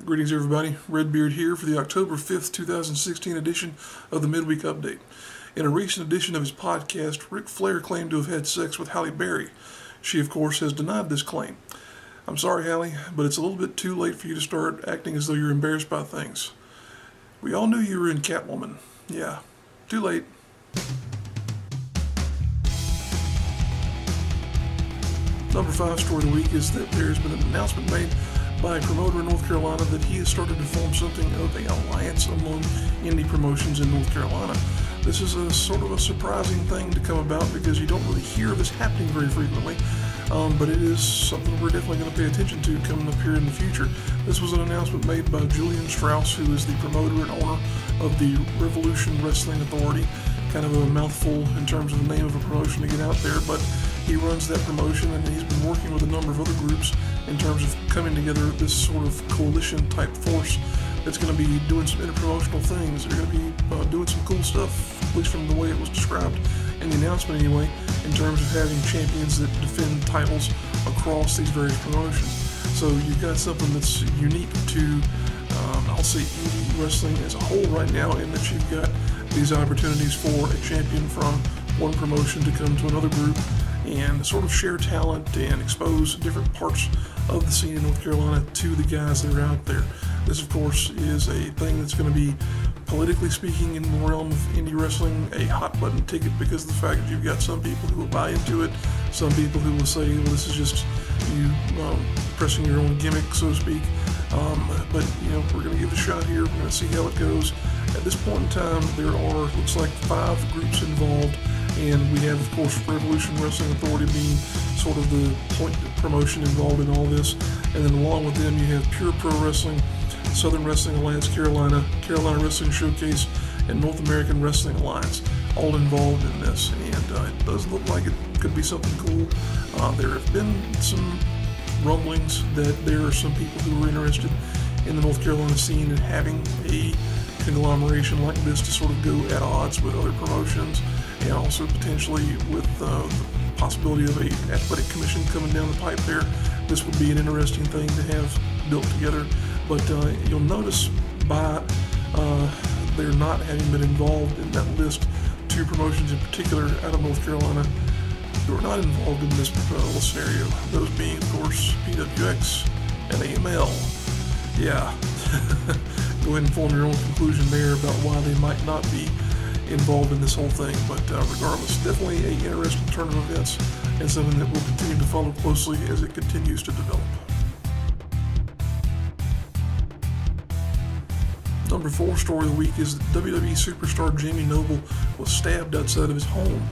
Greetings everybody, Redbeard here for the October 5th, 2016 edition of the Midweek Update. In a recent edition of his podcast, Ric Flair claimed to have had sex with Halle Berry. She, of course, has denied this claim. I'm sorry, Halle, but it's a little bit too late for you to start acting as though you're embarrassed by things. We all knew you were in Catwoman. Yeah, too late. Number 5 story of the week is that there's been an announcement made by a promoter in North Carolina that he has started to form something of an alliance among indie promotions in North Carolina. This is a sort of a surprising thing to come about because you don't really hear this happening very frequently, but it is something we're definitely going to pay attention to coming up here in the future. This was an announcement made by Julian Strauss, who is the promoter and owner of the Revolution Wrestling Authority. Kind of a mouthful in terms of the name of a promotion to get out there, but he runs that promotion and he's been working with a number of other groups in terms of coming together this sort of coalition type force that's going to be doing some interpromotional things. They're going to be doing some cool stuff, at least from the way it was described in the announcement anyway, in terms of having champions that defend titles across these various promotions. So you've got something that's unique to, I'll say, indie wrestling as a whole right now, in that you've got these opportunities for a champion from one promotion to come to another group and sort of share talent and expose different parts of the scene in North Carolina to the guys that are out there. This, of course, is a thing that's going to be, politically speaking, in the realm of indie wrestling, a hot button ticket because of the fact that you've got some people who will buy into it, some people who will say, well, this is just you pressing your own gimmick, so to speak. But, we're going to give it a shot here. We're going to see how it goes. At this point in time, there are, looks like, 5 groups involved. And we have, of course, Revolution Wrestling Authority being sort of the point promotion involved in all this. And then along with them, you have Pure Pro Wrestling, Southern Wrestling Alliance Carolina, Carolina Wrestling Showcase, and North American Wrestling Alliance, all involved in this. And it does look like it could be something cool. There have been some rumblings that there are some people who are interested in the North Carolina scene and having a conglomeration like this to sort of go at odds with other promotions, and also potentially with the possibility of a athletic commission coming down the pipe there. This would be an interesting thing to have built together. But you'll notice by there not having been involved in that list, 2 promotions in particular out of North Carolina who are not involved in this little scenario. Those being, of course, PWX and AML. Yeah. Go ahead and form your own conclusion there about why they might not be involved in this whole thing, but regardless, definitely an interesting turn of events and something that we'll continue to follow closely as it continues to develop. Number 4 story of the week is that WWE Superstar Jamie Noble was stabbed outside of his home.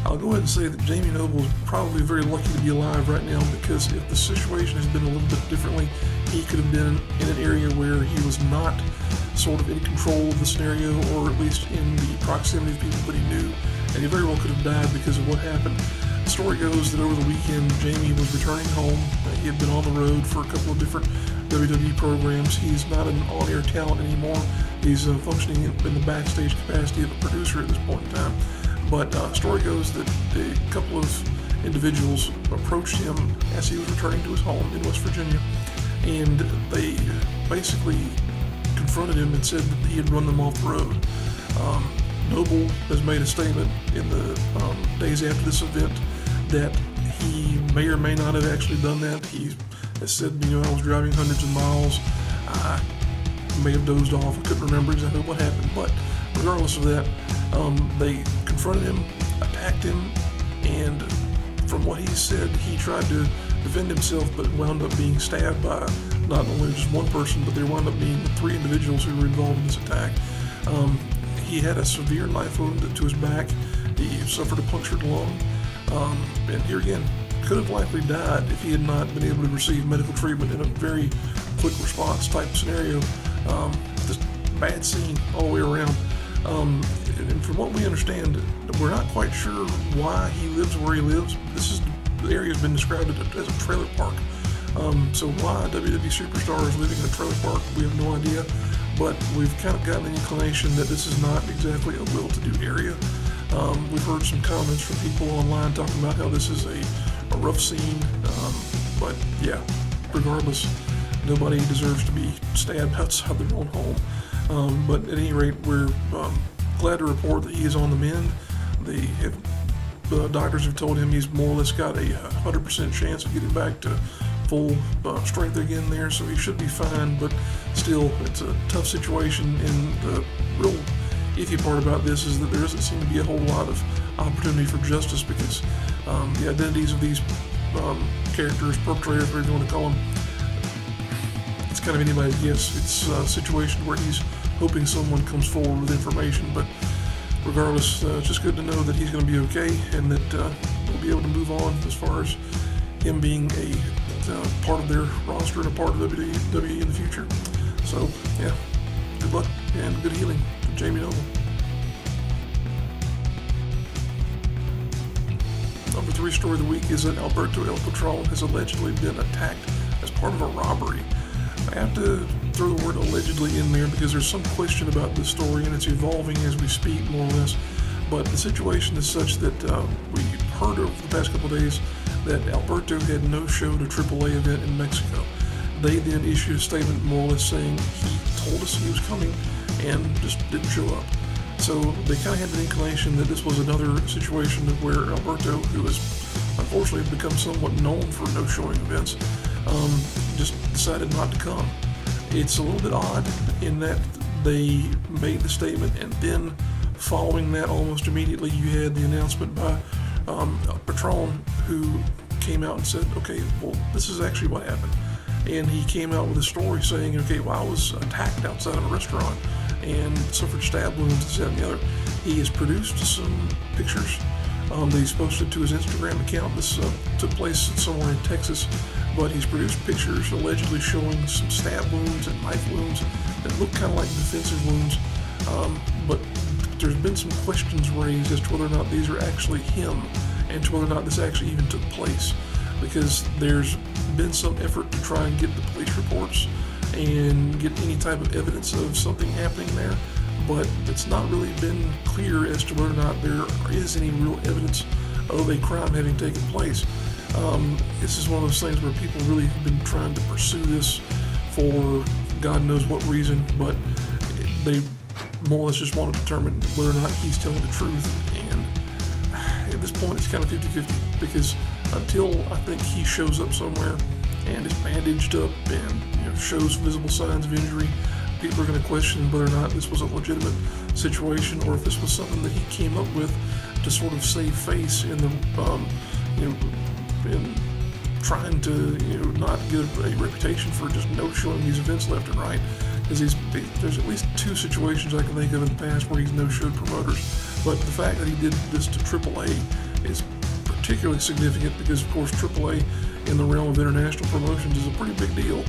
I'll go ahead and say that Jamie Noble is probably very lucky to be alive right now, because if the situation has been a little bit differently, he could have been in an area where he was not sort of in control of the scenario, or at least in the proximity of people that he knew, and he very well could have died because of what happened. The story goes that over the weekend, Jamie was returning home. He had been on the road for a couple of different WWE programs. He's not an on-air talent anymore. He's functioning in the backstage capacity of a producer at this point in time. But story goes that a couple of individuals approached him as he was returning to his home in West Virginia, and they basically confronted him and said that he had run them off the road. Noble has made a statement in the days after this event that he may or may not have actually done that. He has said, I was driving hundreds of miles. I may have dozed off. I couldn't remember exactly what happened, but regardless of that, they confronted him, attacked him, and from what he said, he tried to defend himself, but wound up being stabbed by not only just one person, but there wound up being 3 individuals who were involved in this attack. He had a severe knife wound to his back. He suffered a punctured lung, and here again, could have likely died if he had not been able to receive medical treatment in a very quick response type scenario. Just bad scene all the way around. And from what we understand, we're not quite sure why he lives where he lives. The area has been described as a trailer park. So why WWE Superstar is living in a trailer park, we have no idea. But we've kind of gotten an inclination that this is not exactly a well-to-do area. We've heard some comments from people online talking about how this is a rough scene. But yeah, regardless, Nobody deserves to be stabbed outside their own home. But at any rate, we're glad to report that he is on the mend. The doctors have told him he's more or less got a 100% chance of getting back to full strength again there, so he should be fine. But still, it's a tough situation, and the real iffy part about this is that there doesn't seem to be a whole lot of opportunity for justice, because the identities of these characters, perpetrators, whatever you want to call them, it's kind of anybody's guess. It's a situation where he's hoping someone comes forward with information, but regardless, it's just good to know that he's going to be okay, and that we'll be able to move on as far as him being a part of their roster and a part of WWE in the future. So, yeah, good luck and good healing for Jamie Noble. Number 3 story of the week is that Alberto El Patron has allegedly been attacked as part of a robbery. I have to throw the word allegedly in there because there's some question about this story, and it's evolving as we speak, more or less. But the situation is such that we heard over the past couple of days that Alberto had no show to AAA event in Mexico. They then issued a statement more or less saying he told us he was coming and just didn't show up. So they kind of had an inclination that this was another situation where Alberto, who has unfortunately become somewhat known for no-showing events, just decided not to come. It's a little bit odd in that they made the statement, and then following that almost immediately you had the announcement by Patron, who came out and said, okay, well, this is actually what happened. And he came out with a story saying, okay, well, I was attacked outside of a restaurant and suffered stab wounds, this, that, and the other. He has produced some pictures that he's posted to his Instagram account. This took place somewhere in Texas, but he's produced pictures allegedly showing some stab wounds and knife wounds that look kind of like defensive wounds. But there's been some questions raised as to whether or not these are actually him, and to whether or not this actually even took place, because there's been some effort to try and get the police reports and get any type of evidence of something happening there, but it's not really been clear as to whether or not there is any real evidence of a crime having taken place. This is one of those things where people really have been trying to pursue this for God knows what reason, but they more or less just want to determine whether or not he's telling the truth. And at this point, it's kind of 50-50, because until I think he shows up somewhere and is bandaged up and shows visible signs of injury, people are going to question whether or not this was a legitimate situation, or if this was something that he came up with to sort of save face in the in trying to not get a reputation for just no showing these events left and right. Because there's at least 2 situations I can think of in the past where he's no-showed promoters. But the fact that he did this to AAA is particularly significant, because, of course, AAA in the realm of international promotions is a pretty big deal.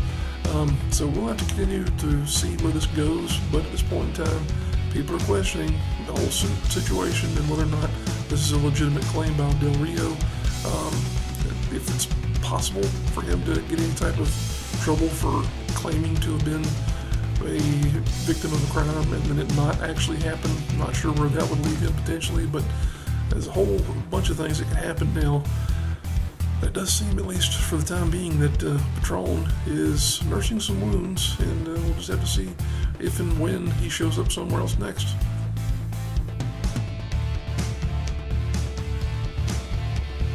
So we'll have to continue to see where this goes. But at this point in time, people are questioning the whole situation and whether or not this is a legitimate claim by Del Rio. If it's possible for him to get any type of trouble for claiming to have been a victim of a crime and then it not actually happen. I'm not sure where that would leave him potentially, but there's a whole bunch of things that can happen now. It does seem, at least for the time being, that Patron is nursing some wounds, and we'll just have to see if and when he shows up somewhere else next.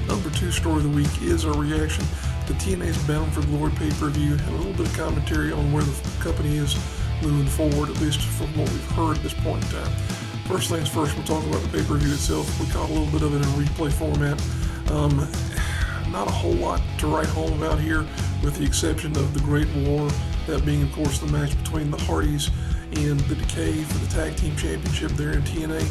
Number 2 story of the week is our reaction to TNA's Bound for Glory pay-per-view, and a little bit of commentary on where the company is moving forward, at least from what we've heard at this point in time. First things first, we'll talk about the pay-per-view itself. We caught a little bit of it in a replay format. Not a whole lot to write home about here, with the exception of the Great War, that being, of course, the match between the Hardys and the Decay for the Tag Team Championship there in TNA.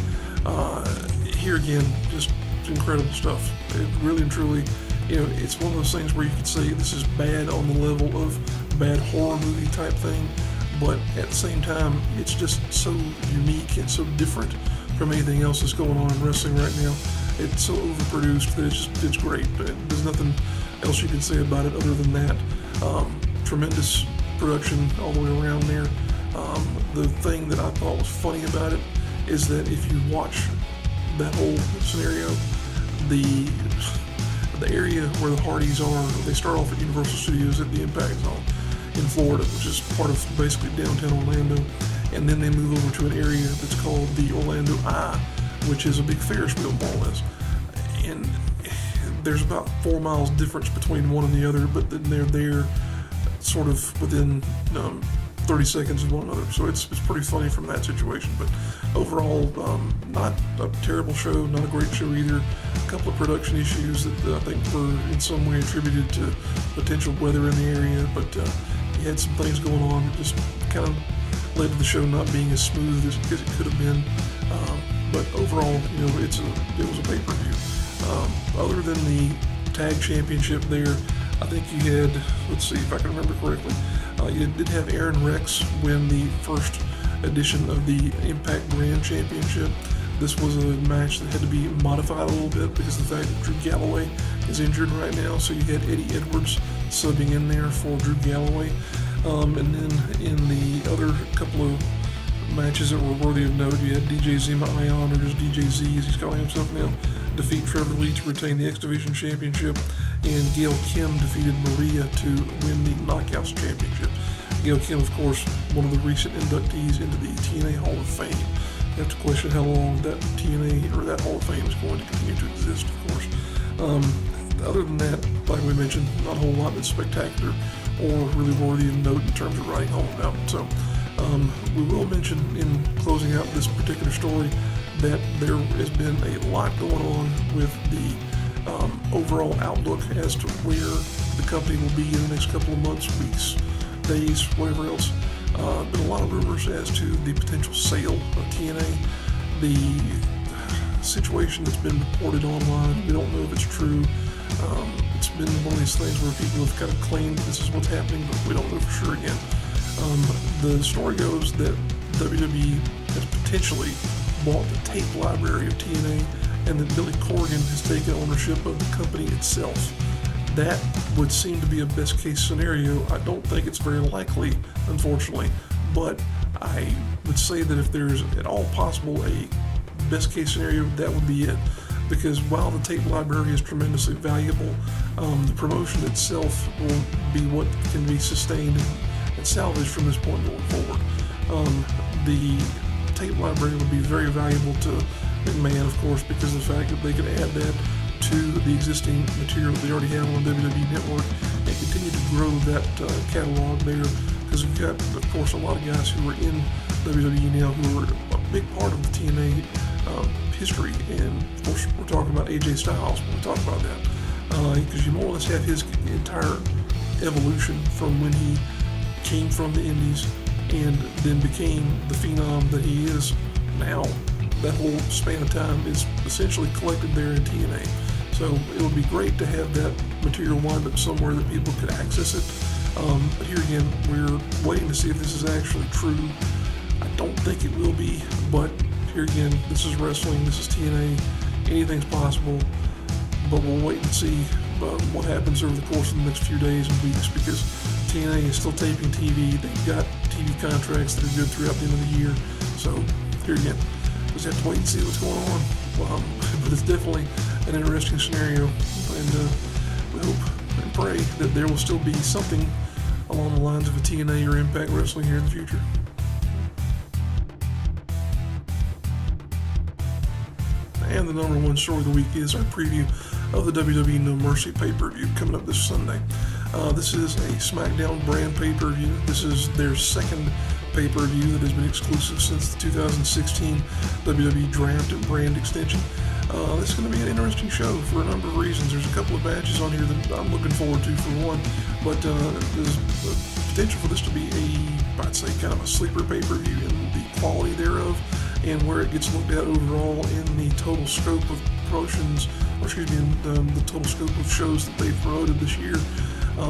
Here again, just incredible stuff. It really and truly, it's one of those things where you could say this is bad on the level of bad horror movie type thing, but at the same time, it's just so unique and so different from anything else that's going on in wrestling right now. It's so overproduced that it's great. There's nothing else you can say about it other than that. Tremendous production all the way around there. The thing that I thought was funny about it is that if you watch that whole scenario, the area where the Hardys are, they start off at Universal Studios at the Impact Zone. in Florida, which is part of basically downtown Orlando. And then they move over to an area that's called the Orlando Eye, which is a big Ferris wheel, more or less. And there's about 4 miles difference between one and the other, but then they're there sort of within 30 seconds of one another. So it's pretty funny from that situation. But overall, not a terrible show, not a great show either. A couple of production issues that I think were in some way attributed to potential weather in the area, but you had some things going on that just kind of led to the show not being as smooth as it could have been. But overall, it was a pay-per-view. Other than the tag championship there, I think you had, let's see if I can remember correctly, you did have Aaron Rex win the first edition of the Impact Grand Championship. This was a match that had to be modified a little bit because of the fact that Drew Galloway is injured right now. So you had Eddie Edwards subbing in there for Drew Galloway. And then in the other couple of matches that were worthy of note, you had DJ Zema Ion, or just DJ Z as he's calling himself now, defeat Trevor Lee to retain the X Division Championship, and Gail Kim defeated Maria to win the Knockouts Championship. Gail Kim, of course, one of the recent inductees into the TNA Hall of Fame. You have to question how long that TNA or that Hall of Fame is going to continue to exist, of course. Other than that, like we mentioned, not a whole lot that's spectacular or really worthy of note in terms of writing home about. So we will mention in closing out this particular story that there has been a lot going on with the overall outlook as to where the company will be in the next couple of months, weeks, days, whatever else. Been a lot of rumors as to the potential sale of TNA. The situation that's been reported online, we don't know if it's true. It's been one of these things where people have kind of claimed this is what's happening, but we don't know for sure again. The story goes that WWE has potentially bought the tape library of TNA, and that Billy Corgan has taken ownership of the company itself. That would seem to be a best case scenario. I don't think it's very likely, unfortunately, but I would say that if there's at all possible a best case scenario, that would be it. Because while the tape library is tremendously valuable, the promotion itself will be what can be sustained and salvaged from this point going forward. The tape library would be very valuable to McMahon, of course, because of the fact that they could add that to the existing material they already have on the WWE Network and continue to grow that catalog there, because we've got, of course, a lot of guys who are in WWE now who are a big part of the TNA history, and of course we're talking about AJ Styles when we talk about that, because you more or less have his entire evolution from when he came from the Indies and then became the phenom that he is now. That whole span of time is essentially collected there in TNA. So it would be great to have that material wind up somewhere that people could access it. But here again, we're waiting to see if this is actually true. I don't think it will be, but here again, this is wrestling, this is TNA, anything's possible, but we'll wait and see what happens over the course of the next few days and weeks, because TNA is still taping TV. They've got TV contracts that are good throughout the end of the year. So here again, we just have to wait and see what's going on. But it's definitely an interesting scenario, and we hope and pray that there will still be something along the lines of a TNA or Impact Wrestling here in the future. And the number one story of the week is our preview of the WWE No Mercy pay-per-view coming up this Sunday. This is a SmackDown brand pay-per-view. This is their second pay-per-view that has been exclusive since the 2016 WWE Draft and brand extension. This is going to be an interesting show for a number of reasons. There's a couple of matches on here that I'm looking forward to, for one, but there's the potential for this to be I'd say kind of a sleeper pay-per-view in the quality thereof, and where it gets looked at overall in the total scope of promotions, or excuse me, in the total scope of shows that they've promoted this year,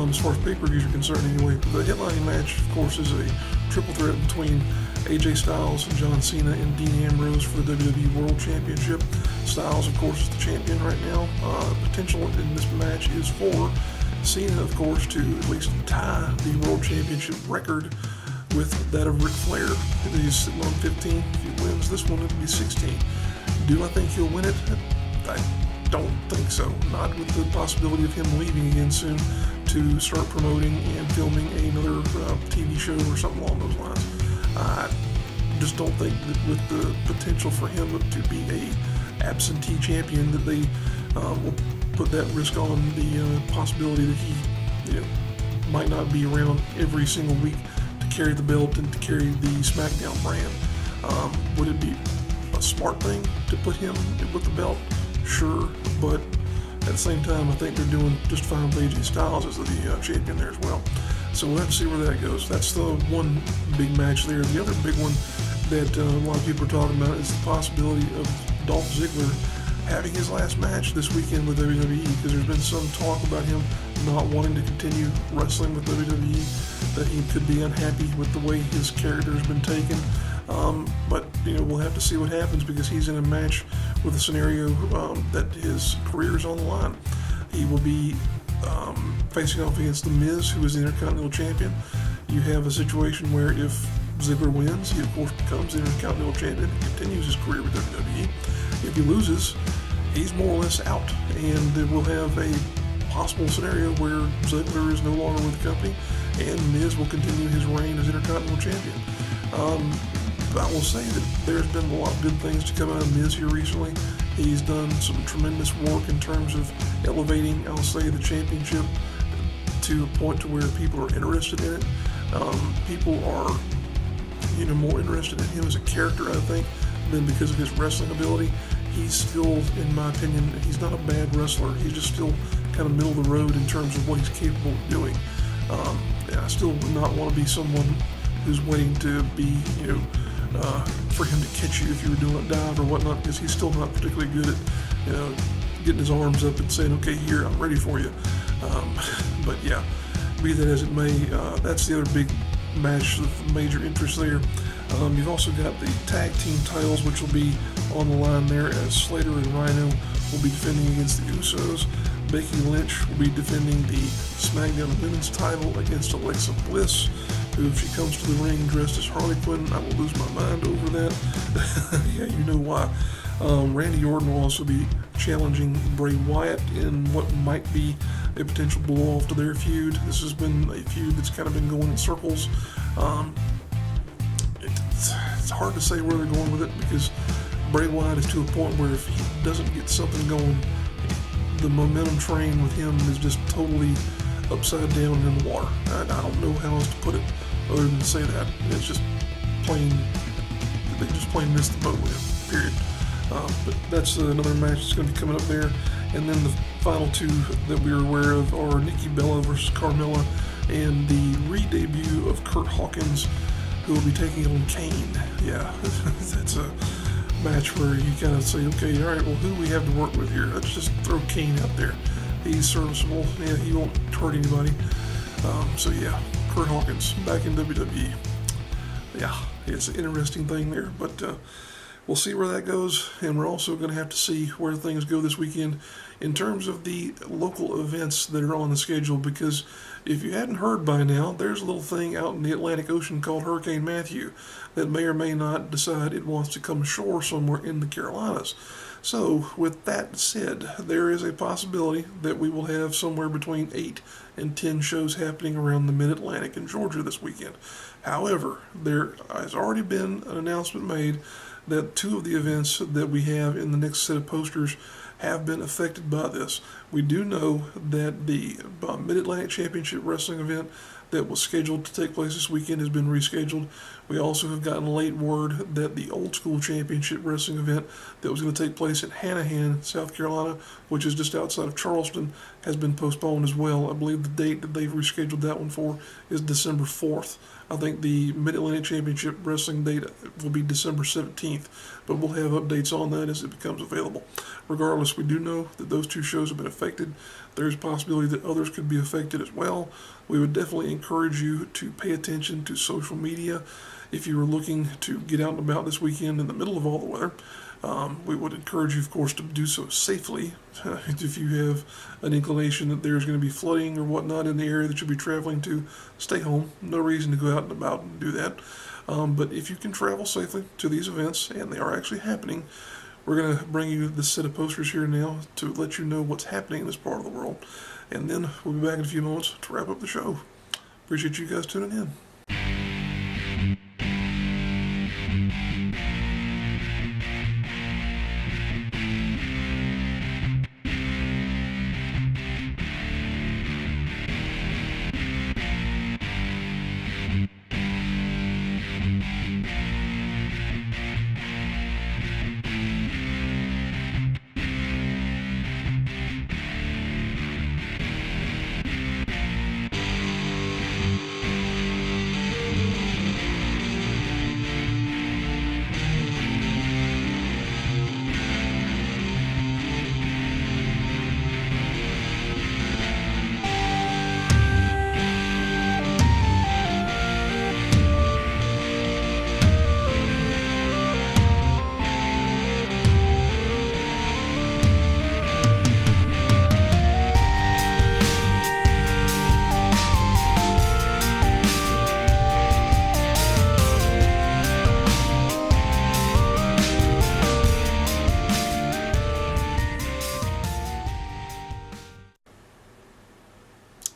as far as pay-per-views are concerned anyway. The headlining match, of course, is a triple threat between AJ Styles and John Cena and Dean Ambrose for the WWE World Championship. Styles, of course, is the champion right now. Potential in this match is for Cena, of course, to at least tie the World Championship record with that of Ric Flair. He's sitting on 15. If he wins this one, it'll be 16. Do I think he'll win it? I don't think so. Not with the possibility of him leaving again soon to start promoting and filming another TV show or something along those lines. I just don't think that with the potential for him to be a absentee champion that they will put that risk on the possibility that he might not be around every single week to carry the belt and to carry the SmackDown brand. Would it be a smart thing to put him with the belt? Sure, but at the same time, I think they're doing just fine with AJ Styles as the champion there as well. So we'll have to see where that goes. That's the one big match there. The other big one that a lot of people are talking about is the possibility of Dolph Ziggler having his last match this weekend with WWE, because there's been some talk about him not wanting to continue wrestling with WWE, that he could be unhappy with the way his character has been taken. But we'll have to see what happens, because he's in a match with a scenario that his career is on the line. He will be facing off against The Miz, who is the Intercontinental Champion. You have a situation where if Ziggler wins, he of course becomes the Intercontinental Champion and continues his career with WWE. If he loses, he's more or less out, and we'll have a possible scenario where Ziggler is no longer with the company and Miz will continue his reign as Intercontinental Champion. I will say that there's been a lot of good things to come out of Miz here recently. He's done some tremendous work in terms of elevating, I'll say, the championship to a point to where people are interested in it. People are, more interested in him as a character, I think, than because of his wrestling ability. He's still, in my opinion, he's not a bad wrestler. He's just still kind of middle of the road in terms of what he's capable of doing. I still would not want to be someone who's waiting to be, for him to catch you if you were doing a dive or whatnot, because he's still not particularly good at, getting his arms up and saying, okay, here, I'm ready for you. But yeah, be that as it may, that's the other big match of major interest there. You've also got the tag team titles, which will be on the line there, as Slater and Rhino will be defending against the Usos. Becky Lynch will be defending the SmackDown Women's title against Alexa Bliss, who, if she comes to the ring dressed as Harley Quinn, I will lose my mind over that. Yeah, you know why. Randy Orton will also be challenging Bray Wyatt in what might be a potential blow-off to their feud. This has been a feud that's kind of been going in circles. It's hard to say where they're going with it, because Bray Wyatt is to a point where if he doesn't get something going, the momentum train with him is just totally upside down in the water. I don't know how else to put it other than to say that. It's just plain, they just plain missed the boat with him, period. But that's another match that's going to be coming up there. And then the final two that we are aware of are Nikki Bella versus Carmella, and the re-debut of Kurt Hawkins, who will be taking on Kane. Yeah, that's a match where you kind of say, okay, all right, well, who do we have to work with here? Let's just throw Kane out there. He's serviceable. Yeah, he won't hurt anybody. So yeah, Kurt Hawkins back in WWE. Yeah, it's an interesting thing there, but we'll see where that goes, and we're also going to have to see where things go this weekend in terms of the local events that are on the schedule, because if you hadn't heard by now, there's a little thing out in the Atlantic Ocean called Hurricane Matthew that may or may not decide it wants to come ashore somewhere in the Carolinas. So, with that said, there is a possibility that we will have somewhere between 8 and 10 shows happening around the Mid-Atlantic in Georgia this weekend. However, there has already been an announcement made that 2 of the events that we have in the next set of posters have been affected by this. We do know that the Mid-Atlantic Championship Wrestling event that was scheduled to take place this weekend has been rescheduled. We also have gotten late word that the Old School Championship Wrestling event that was going to take place in Hanahan, South Carolina, which is just outside of Charleston, has been postponed as well. I believe the date that they've rescheduled that one for is December 4th. I think the Mid-Atlantic Championship Wrestling date will be December 17th, but we'll have updates on that as it becomes available. Regardless, we do know that those 2 shows have been affected. There's a possibility that others could be affected as well. We would definitely encourage you to pay attention to social media. If you were looking to get out and about this weekend in the middle of all the weather, we would encourage you, of course, to do so safely. If you have an inclination that there's going to be flooding or whatnot in the area that you'll be traveling to, stay home. No reason to go out and about and do that. But if you can travel safely to these events, and they are actually happening, We're going to bring you this set of posters here now to let you know what's happening in this part of the world. And then we'll be back in a few moments to wrap up the show. Appreciate you guys tuning in.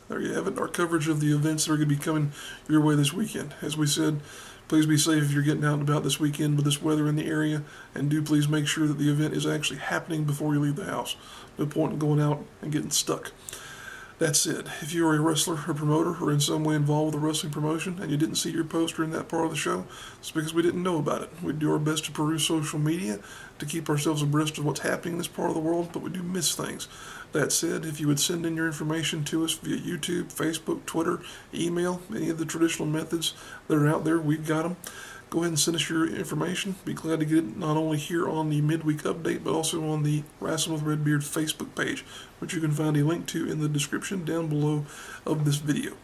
There you have it, our coverage of the events that are going to be coming your way this weekend. As we said, please be safe if you're getting out and about this weekend with this weather in the area, and do please make sure that the event is actually happening before you leave the house. No point in going out and getting stuck. That said, if you are a wrestler or promoter or in some way involved with a wrestling promotion and you didn't see your poster in that part of the show, it's because we didn't know about it. We do our best to peruse social media to keep ourselves abreast of what's happening in this part of the world, but we do miss things. That said, if you would send in your information to us via YouTube, Facebook, Twitter, email, any of the traditional methods that are out there, we've got them. Go ahead and send us your information. Be glad to get it not only here on the midweek update, but also on the Rasslin with Redbeard Facebook page, which you can find a link to in the description down below of this video.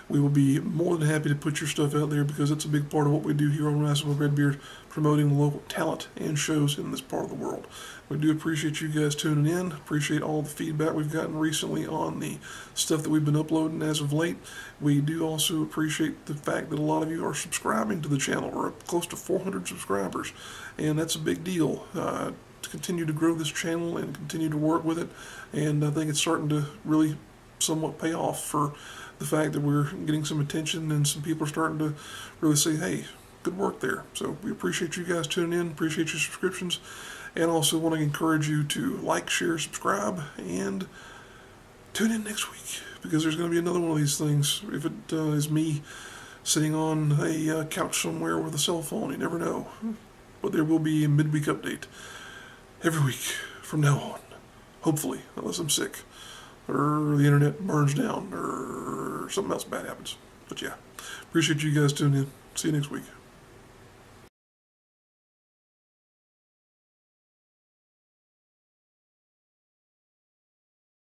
We will be more than happy to put your stuff out there because it's a big part of what we do here on Rasslin with Redbeard, promoting the local talent and shows in this part of the world. We do appreciate you guys tuning in. Appreciate all the feedback we've gotten recently on the stuff that we've been uploading as of late. We do also appreciate the fact that a lot of you are subscribing to the channel. We're up close to 400 subscribers, and that's a big deal. To continue to grow this channel and continue to work with it, and I think it's starting to really somewhat pay off for the fact that we're getting some attention and some people are starting to really say, hey, good work there. So we appreciate you guys tuning in, appreciate your subscriptions, and also want to encourage you to like, share, subscribe, and tune in next week because there's going to be another one of these things. If it is me sitting on a couch somewhere with a cell phone, you never know. But there will be a midweek update every week from now on, hopefully, unless I'm sick or the internet burns down or something else bad happens. But yeah, appreciate you guys tuning in. See you next week.